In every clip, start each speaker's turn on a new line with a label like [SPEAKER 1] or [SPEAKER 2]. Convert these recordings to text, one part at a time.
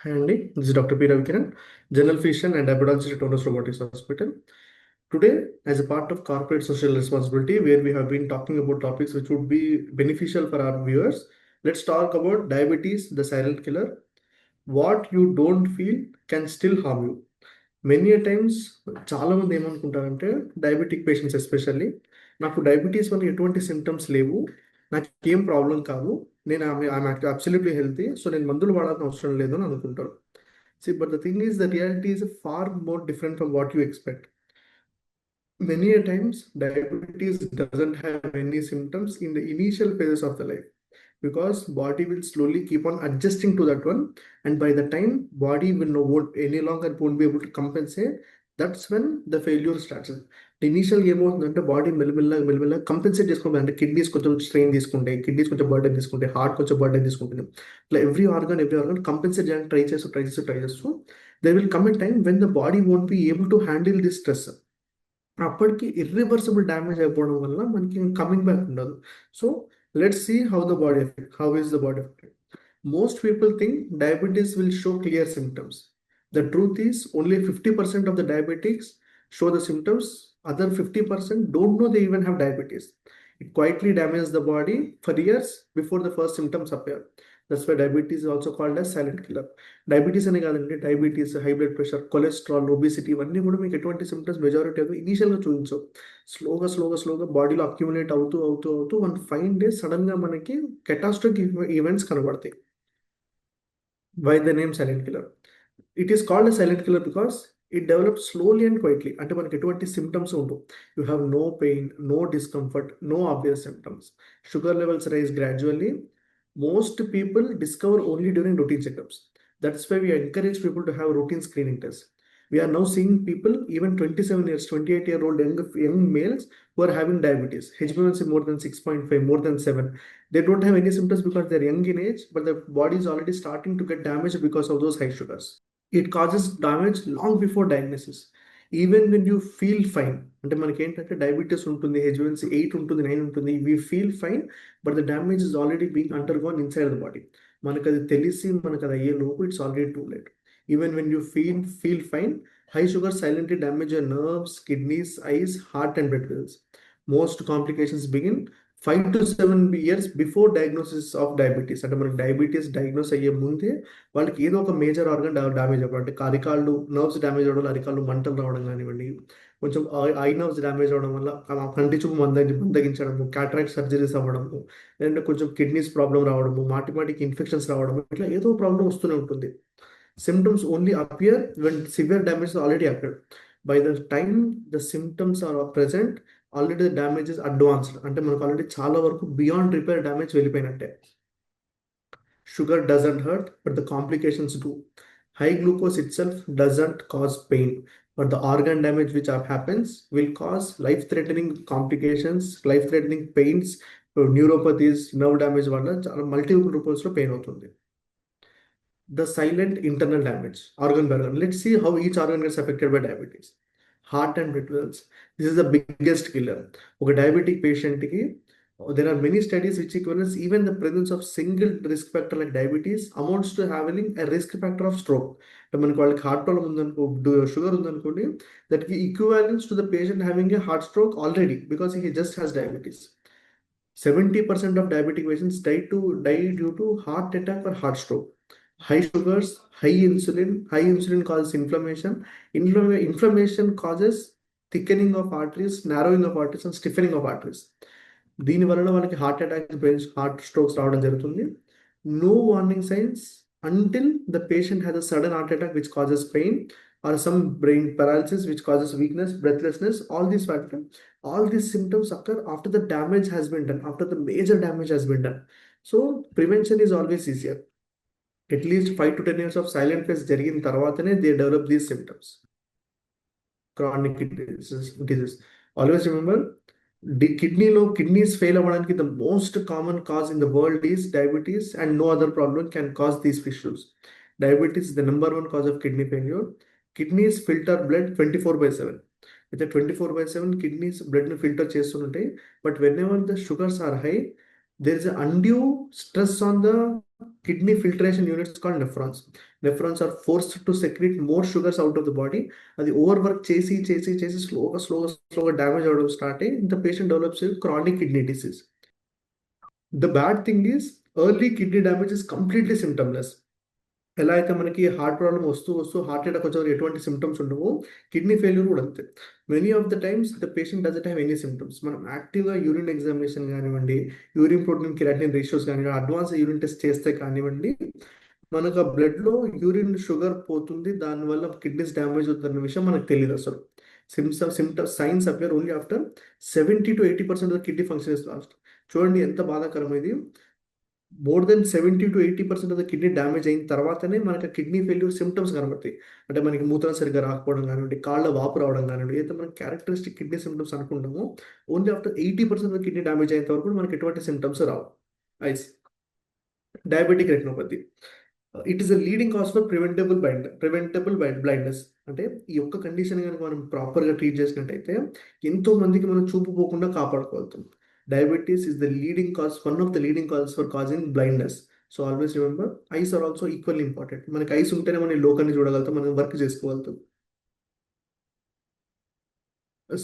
[SPEAKER 1] Hi Andy, this is Dr. P. Ravikiran, General Physician and Diabetologist at Onus Robotics Hospital. Today, as a part of corporate social responsibility, where we have been talking about topics which would be beneficial for our viewers, let's talk about diabetes, the silent killer. What you don't feel can still harm you. Many times చాలా మంది ఏమనుకుంటారంటే diabetic patients especially నాకు diabetes వల్ల ఎటువంటి symptoms లేవు, నాకు ఏం problem కాదు, నేను ఐఎమ్ అబ్సల్యూట్లీ హెల్తీ, సో నేను మందులు వాడాల్సిన అవసరం లేదు అని అనుకుంటారు. See, but the thing is, the reality is far more different from what you expect. Many a times, diabetes doesn't have any symptoms in the initial phases of the life because body will slowly keep on adjusting to that one, and by the time body will no won't any longer won't be able to compensate, that's when the failure starts. The initial ఏమవుతుందంటే body మెల్లమెల్లగా compensate చేసుకోవాలి. అంటే kidneys కొంచెం strain తీసుకుంటాయి, kidneys కొంచెం burden తీసుకుంటాయి, heart కొంచెం burden తీసుకుంటుంది. ఇట్లా ఎవ్రీ ఆర్గన్ కంపెన్సేట్ చేయడానికి ట్రై చేస్తూ there will come a time when the body won't be able to handle this stress. అప్పటికి ఇర్రివర్సిబుల్ డ్యామేజ్ అయిపోవడం వల్ల మనకి కమింగ్ బ్యాక్ ఉండదు. So let's see how is the body effect. Most people think diabetes will show clear symptoms. The truth is only 50% of the diabetics show the symptoms. Other 50% don't know they even have diabetes. It quietly damages the body for years before the first symptoms appear. That's why diabetes is also called as silent killer. Diabetes అనే కాదండి, diabetes, high blood pressure, cholesterol, obesity ఇవన్నీ కూడా మీకు ఎటువంటి symptoms majority అవి ఇనీషియల్గా చూపించవు. స్లోగా బాడీలో అక్యుములేట్ అవుతూ 5 days సడన్గా మనకి కెటాస్ట్రోఫిక్ ఈవెంట్స్ కనబడతాయి. Why the name silent killer? It is called a silent killer because it develops slowly and quietly. అంటే మనకి ఎటువంటి సిమ్టమ్స్ ఉండవు. You have no pain, no discomfort, no obvious symptoms. Sugar levels rise gradually. Most people discover only during routine checkups. That's why we encourage people to have routine screening tests. We are now seeing people, even 27 years, 28-year-old young males who are having diabetes, HbA1c more than 6.5, more than 7. They don't have any symptoms because they're young in age, but the body is already starting to get damaged because of those high sugars. It causes damage long before diagnosis. Even when you feel fine, అంటే మనకి ఏంటంటే diabetes ఉంటుంది, HbA1c 8 ఉంటుంది, 9 ఉంటుంది, we feel fine, but the damage is already being undergone inside the body. మనకు అది తెలిసి మనకు అది అయ్యే లోపు it's already too late. Even when you feel fine, high sugar silently damage your nerves, kidneys, eyes, heart, and blood vessels. Most complications begin 5 to 7 years before diagnosis of diabetes. అంటే మనకి diabetes diagnose అయ్యే ముందే వాళ్ళకి ఏదో ఒక major organ damage అవ్వడం, అంటే అరికాళ్ళు nerves damage అవ్వడం, అరికాళ్ళు మంటలు రావడం కానివ్వండి, కొంచెం ఐ నర్వ్స్ డ్యామేజ్ అవ్వడం వల్ల కంటి చూపు మందగించడము, క్యాటరాక్ట్ సర్జరీస్ అవ్వడము, లేదంటే కొంచెం కిడ్నీస్ ప్రాబ్లం రావడము, మాటిమాటికి ఇన్ఫెక్షన్స్ రావడము, ఇట్లా ఏదో ప్రాబ్లం వస్తూనే ఉంటుంది. Symptoms only appear when severe damage is already occurred. By the time the symptoms are present, already the damage is advanced. అంటే మనకు ఆల్రెడీ చాలా వరకు బియాండ్ రిపేర్ డ్యామేజ్ వెళ్ళిపోయినట్టే. Sugar doesn't hurt, but the complications do. High glucose itself doesn't cause pain, but the organ damage which happens will cause life-threatening complications, life-threatening pains, neuropathies, nerve damage వల్ల చాలా multiple రూపల్స్లో pain అవుతుంది. The silent internal damage, organ by organ. Let's see how each organ gets affected by diabetes. Heart and blood vessels. This is the biggest killer. Okay, diabetic patient ki, there are many studies which equates even the presence of single risk factor like diabetes amounts to having a risk factor of stroke. మనకి వాళ్ళకి heart problem ఉందనుకో, sugar ఉందనుకోండి, that equivalents to the patient having a heart stroke already because he just has diabetes. 70% of diabetic patients die due to heart attack or heart stroke. High sugars, high insulin causes inflammation. Inflammation causes thickening of arteries, narrowing of arteries, and stiffening of arteries. దీని వలన వాళ్ళకి heart attacks, heart strokes రావడం జరుగుతుంది. No warning signs until the patient has a sudden heart attack which causes pain, or some brain paralysis which causes weakness, breathlessness. All these symptoms occur after the damage has been done, after the major damage has been done. So prevention is always easier. At least 5 to 10 years of silent phase జరిగిన తర్వాతనే they develop these symptoms. Chronic kidney disease. Always remember, kidneys fail అవ్వడానికి the most common cause in the world is diabetes, and no other problem can cause these issues. Diabetes is the number one cause of kidney failure. Kidneys filter blood 24/7. అయితే 24/7 kidneys బ్లడ్ని filter చేస్తుంటాయి, but whenever the sugars are high, there is an undue stress on the kidney filtration units called nephrons. Nephrons are forced to secrete more sugars out of the body. అది ఓవర్వర్క్ చేసి స్లోగా damage అవ్వడం start అయ్యి the patient develops a chronic kidney disease. The bad thing is early kidney damage is completely symptomless. ఎలా అయితే మనకి heart problem వస్తూ heart attack వచ్చే ఎటువంటి సిమ్టమ్స్ ఉండవో కిడ్నీ ఫెయిల్యూర్ కూడా అంతే. Many of the times the patient doesn't have any symptoms. మనం యాక్టివ్గా యూరిన్ ఎగ్జామినేషన్ కానివ్వండి, యూరిన్ ప్రోటీన్ కెరాటిన్ రేషియోస్ కానివ్వండి, అడ్వాన్స్ యూరిన్ టెస్ట్ చేస్తే కానివ్వండి, మనకు ఆ బ్లడ్లో యూరిన్ షుగర్ పోతుంది, దానివల్ల కిడ్నీస్ డ్యామేజ్ అవుతున్న విషయం మనకు తెలియదు అసలు. Symptoms science appear only after 70 to 80% of kidney function is last. చూడండి ఎంత బాధాకరం ఇది. More than 70 to 80% of the kidney damage అయిన తర్వాతనే మనకి కిడ్నీ ఫెయిల్యూర్ సిమ్టమ్స్ కనబడతాయి. అంటే మనకి మూత్రం సరిగ్గా రాకపోవడం కానివ్వండి, కాళ్ళ వాపు రావడం కానివ్వండి, ఏదైతే మనం క్యారెక్టరిస్టిక్ కిడ్నీ సిమ్టమ్స్ అనుకుంటామో only after 80% of kidney damage అయిన వరకు మనకి ఎటువంటి symptoms Rao. Ice diabetic retinopathy, it is a leading cause for preventable blindness. అంటే ఈ యొక్క కండిషన్ కనుక మనం ప్రాపర్గా ట్రీట్ చేసినట్టయితే ఎంతో మందికి మనం చూపు పోకుండా కాపాడుకోగలుగుతాం. Diabetes is the leading cause, one of the leading causes for causing blindness. So always remember, eyes are also equally important. మనకి ఐస్ ఉంటేనే మనం లోకాన్ని చూడగలుగుతాం, మనం వర్క్ చేసుకోగలుగుతాం.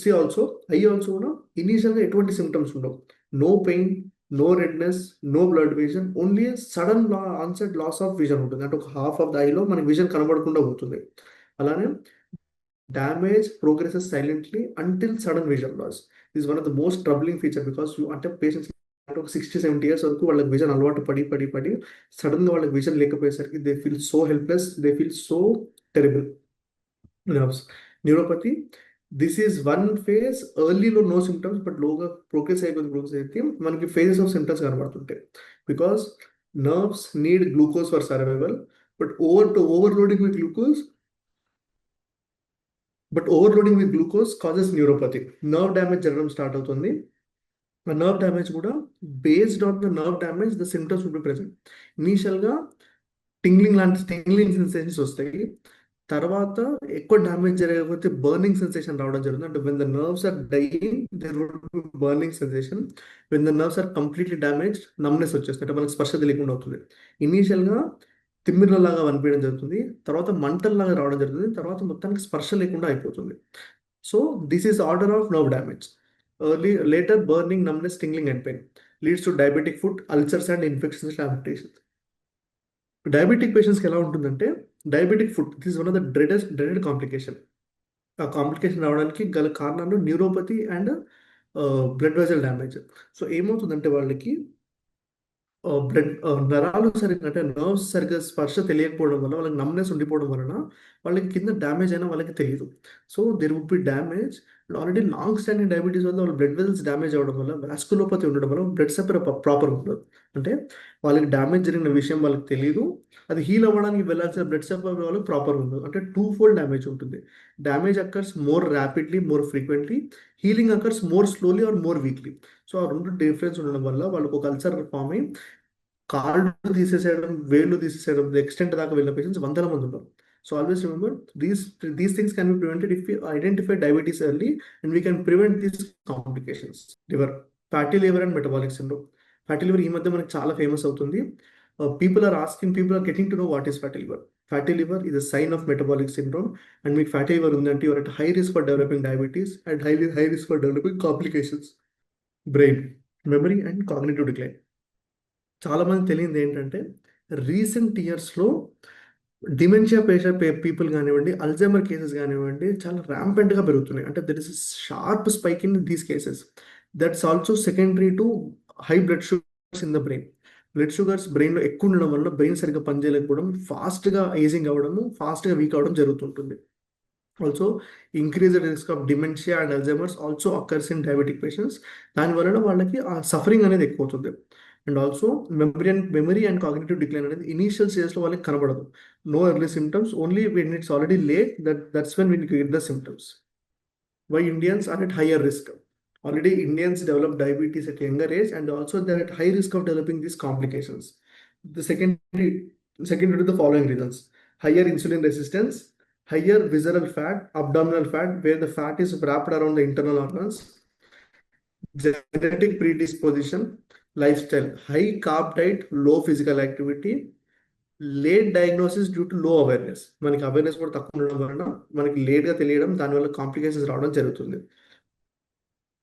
[SPEAKER 1] See also, ఐ ఆల్సో కూడా ఇనీషియల్గా ఎటువంటి సిమ్టమ్స్ ఉండవు. No pain, no redness, no blurred vision, only sudden onset loss of vision ఉంటుంది. అంటే ఒక హాఫ్ ఆఫ్ ద ఐలో మనకి విజన్ కనబడకుండా పోతుంది. అలానే damage progresses silently until sudden vision loss. This one of the most troubling feature. Because అంటే patients ఒక 60-70 years వరకు వాళ్ళకి విజన్ అలవాటు పడి సడన్గా వాళ్ళకి విజన్ లేకపోయేసరికి they feel so helpless, they feel so terrible. Nerves neuropathy, this is one phase. ఎర్లీలో నో సిమ్టమ్స్, బట్ లోగా ప్రోగ్రెస్ అయితే మనకి ఫేజెస్ ఆఫ్ సిమ్టమ్స్ కనబడుతుంటాయి. Because nerves need glucose for survival, but overloading with glucose causes neuropathy. Nerve damage జరగడం start అవుతుంది. ఆ nerve damage కూడా based on the nerve damage the symptoms will be present. ఇనీషియల్గా tingling sensations వస్తాయి. తర్వాత ఎక్కువ damage జరగకపోతే బర్నింగ్ సెన్సేషన్ రావడం జరుగుతుంది. అంటే when the nerves are dying there will be burning sensation. When the nerves are completely damage numbness వచ్చేస్తుంది, అంటే మనకి స్పర్శ తెలియకుండా అవుతుంది. ఇనీషియల్గా తిమ్మిర్లలాగా అనిపించడం జరుగుతుంది, తర్వాత మంటల్లాగా రావడం జరుగుతుంది, తర్వాత మొత్తానికి స్పర్శ లేకుండా అయిపోతుంది. So this is order of nerve damage. Later burning, numbness, tingling and pain leads to diabetic foot, ulcers and infections, amputations. Diabetic పేషెంట్స్కి ఎలా ఉంటుందంటే diabetic foot this one of the dreaded complication. ఆ కాంప్లికేషన్ రావడానికి గల కారణాలు neuropathy and blood vessel damage. So ఏమవుతుందంటే వాళ్ళకి blood నరాలు సరిగ్గా అంటే నర్వ్స్ సరిగ్గా స్పర్శ తెలియకపోవడం వల్ల, వాళ్ళకి నమ్నెస్ ఉండిపోవడం వలన వాళ్ళకి కింద డ్యామేజ్ అయినా వాళ్ళకి తెలియదు. So there would be damage. Already long standing diabetes వల్ల వాళ్ళ బ్లడ్ వెజల్స్ డ్యామేజ్ అవ్వడం వల్ల, వాస్కులోపతి ఉండడం వల్ల బ్లడ్ సప్లై ప్రాపర్ ఉండదు. అంటే వాళ్ళకి డ్యామేజ్ జరిగిన విషయం వాళ్ళకి తెలియదు, అది హీల్ అవ్వడానికి వెళ్ళాల్సిన బ్లడ్ సప్లై వాళ్ళకి ప్రాపర్ ఉండదు. అంటే 2-fold డ్యామేజ్ ఉంటుంది. Damage occurs more rapidly, more frequently. Healing occurs more slowly or more weakly. So ఆ రెండు డిఫరెన్స్ ఉండడం వల్ల వాళ్ళకి ఒక అల్సర్ ఫామ్ అయ్యి కాళ్ళు తీసేసేయడం, వేళ్ళు తీసేసేయడం, ఎక్స్టెంట్ దాకా వెళ్ళిన పేషెంట్స్ వందల మంది ఉన్నారు. So always remember these things can be prevented if you identify diabetes early and we can prevent these complications. Liver, fatty liver and metabolic syndrome. Fatty liver ఈ మధ్య మనకి చాలా ఫేమస్ అవుతుంది. People are getting to know what is fatty liver. Fatty liver is a sign of metabolic syndrome, and మీకు fatty liver ఉందంటే you are at high risk for developing diabetes and high risk for developing complications. Brain, memory and cognitive decline. చాలామంది తెలియదు ఏంటంటే recent ఇయర్స్లో dementia people కానివ్వండి, Alzheimer cases కానివ్వండి, చాలా ర్యాంపెంట్గా పెరుగుతున్నాయి. అంటే there is sharp spike in these cases. That's also secondary to high blood sugars in the brain. Blood sugars బ్రెయిన్లో ఎక్కువ ఉండడం వల్ల బ్రెయిన్ సరిగ్గా పనిచేయలేకపోవడం, ఫాస్ట్గా ఏజింగ్ అవ్వడము, ఫాస్ట్గా వీక్ అవ్వడం జరుగుతుంటుంది. Also increased risk of dementia and Alzheimer's also occurs in diabetic patients. దానివల్ల వాళ్ళకి ఆ సఫరింగ్ అనేది ఎక్కువ అవుతుంది. And also memory and cognitive decline అనేది ఇనీషియల్ స్టేజ్లో వాళ్ళకి కనబడదు. No early symptoms, only when it's already late that's when we get the symptoms. Why Indians are at higher risk? Already Indians develop diabetes at younger age, and also they're at high risk of developing these complications. The secondary to the following reasons: higher insulin resistance, higher visceral fat, abdominal fat, where the fat is wrapped around the internal organs, genetic predisposition, lifestyle, high carb diet, low physical activity, late diagnosis due to లో awareness. మనకి awareness కూడా తక్కువ ఉండడం వలన మనకి లేట్గా తెలియడం, దానివల్ల కాంప్లికేషన్స్ రావడం జరుగుతుంది.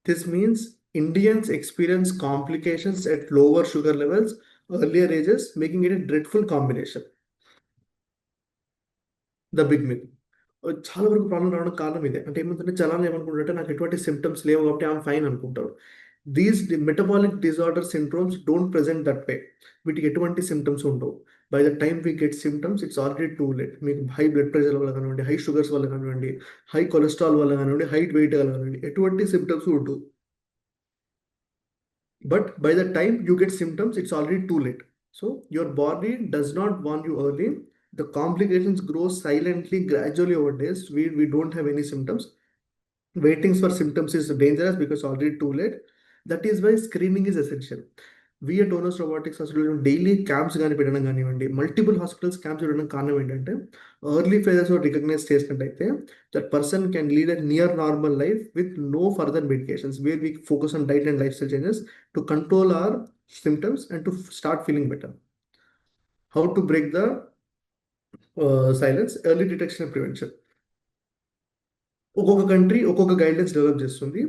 [SPEAKER 1] This means Indians experience complications at lower sugar levels earlier ages, making it a dreadful combination. The big myth. చాలా వరకు ప్రాబ్లం రావడం కారణం ఇదే. అంటే ఏమంటే జనాలు ఏమనుకుంటారంటే నాకు ఎటువంటి సిమ్టమ్స్ లేవు కాబట్టి ఐఎమ్ ఫైన్ అనుకుంటారు. These metabolic disorder syndromes don't present that way. వీటికి ఎటువంటి సిమ్టమ్స్ ఉండవు. By the time we get symptoms it's already too late. మీకు హై బ్లడ్ ప్రెషర్ వల్ల కానివ్వండి, హై షుగర్స్ వల్ల కానివ్వండి, హై కొలెస్ట్రాల్ వల్ల కానివ్వండి, హైట్ వెయిట్ వల్ల కానివ్వండి, ఎటువంటి సిమ్టమ్స్ ఉండవు. But by the time you get symptoms, it's already too late. So your body does not warn you early. The complications grow silently, gradually over days. We don't have any symptoms. Waiting for symptoms is dangerous because already too late. That is why screening is essential. We at Onos Robotics Hospital daily camps కానీ పెట్టడం కానివ్వండి, multiple hospitals camps పెట్టడం కారణం ఏంటంటే early phases recognise చేసినట్టయితే that person can lead a near normal life with no further medications, where we focus on diet and lifestyle changes to control our symptoms and to start feeling better. How to break the silence, early detection and prevention. ఒక్కొక్క country ఒక్కొక్క guidelines develop చేస్తుంది.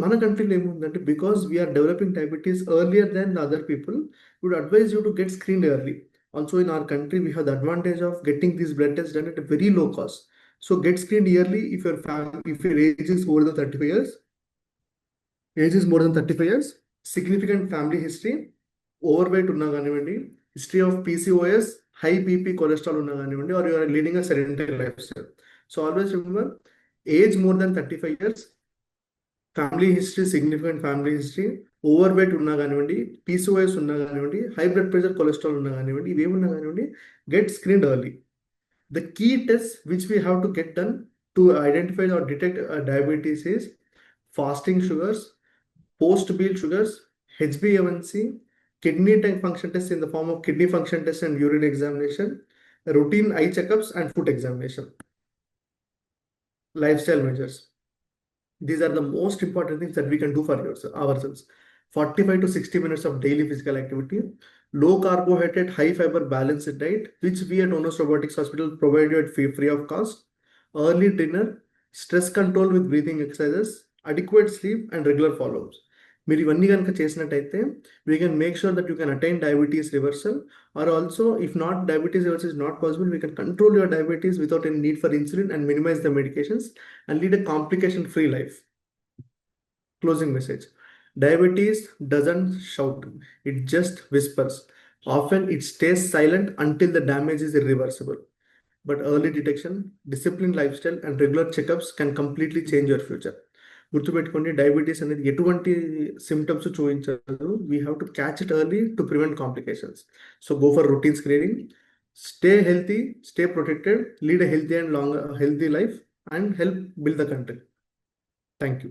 [SPEAKER 1] మన కంట్రీలో ఏముందంటే, because we are developing diabetes earlier than the other people, would advise you to get screened early. Also in our country we have the advantage of getting these blood test done at a very low cost. So get screened yearly if your age is more than 35 years. Significant family history, overweight ఉన్నా కానివ్వండి, history of PCOS, high BP cholesterol ఉన్నా కానివ్వండి, or you are leading a sedentary lifestyle. So always remember, age more than 35 years, family history, significant family history, overweight ఉన్నా కానివ్వండి, PCOS ఉన్నా కానివ్వండి, high blood pressure cholesterol ఉన్నా కానివ్వండి, ఇవేమున్నా కానివ్వండి, get screened early. The key test which we have to get done to identify or detect diabetes is fasting sugars, post-meal sugars, HbA1c, kidney function test in the form of kidney function test and urine examination, routine eye checkups and foot examination. Lifestyle measures. These are the most important things that we can do for ourselves. 45 to 60 minutes of daily physical activity, low carbohydrate, high fiber balanced diet, which we at Onos Robotics Hospital provide you at free of cost, early dinner, stress control with breathing exercises, adequate sleep and regular follow-ups. మీరు ఇవన్నీ కనుక చేసినట్టయితే we can make sure that you can attain diabetes reversal, or also if not diabetes reversal is not possible, we can control your diabetes without any need for insulin and minimize the medications and lead a complication free life. Closing message. Diabetes doesn't shout, it just whispers. Often it stays silent until the damage is irreversible. But early detection, disciplined lifestyle and regular checkups can completely change your future. గుర్తుపెట్టుకోండి, diabetes అనేది ఎటువంటి symptoms చూపించదు. We have to catch it early to prevent complications. So go for routine screening, stay healthy, stay protected, lead a healthy and healthy life and help build the country. Thank you.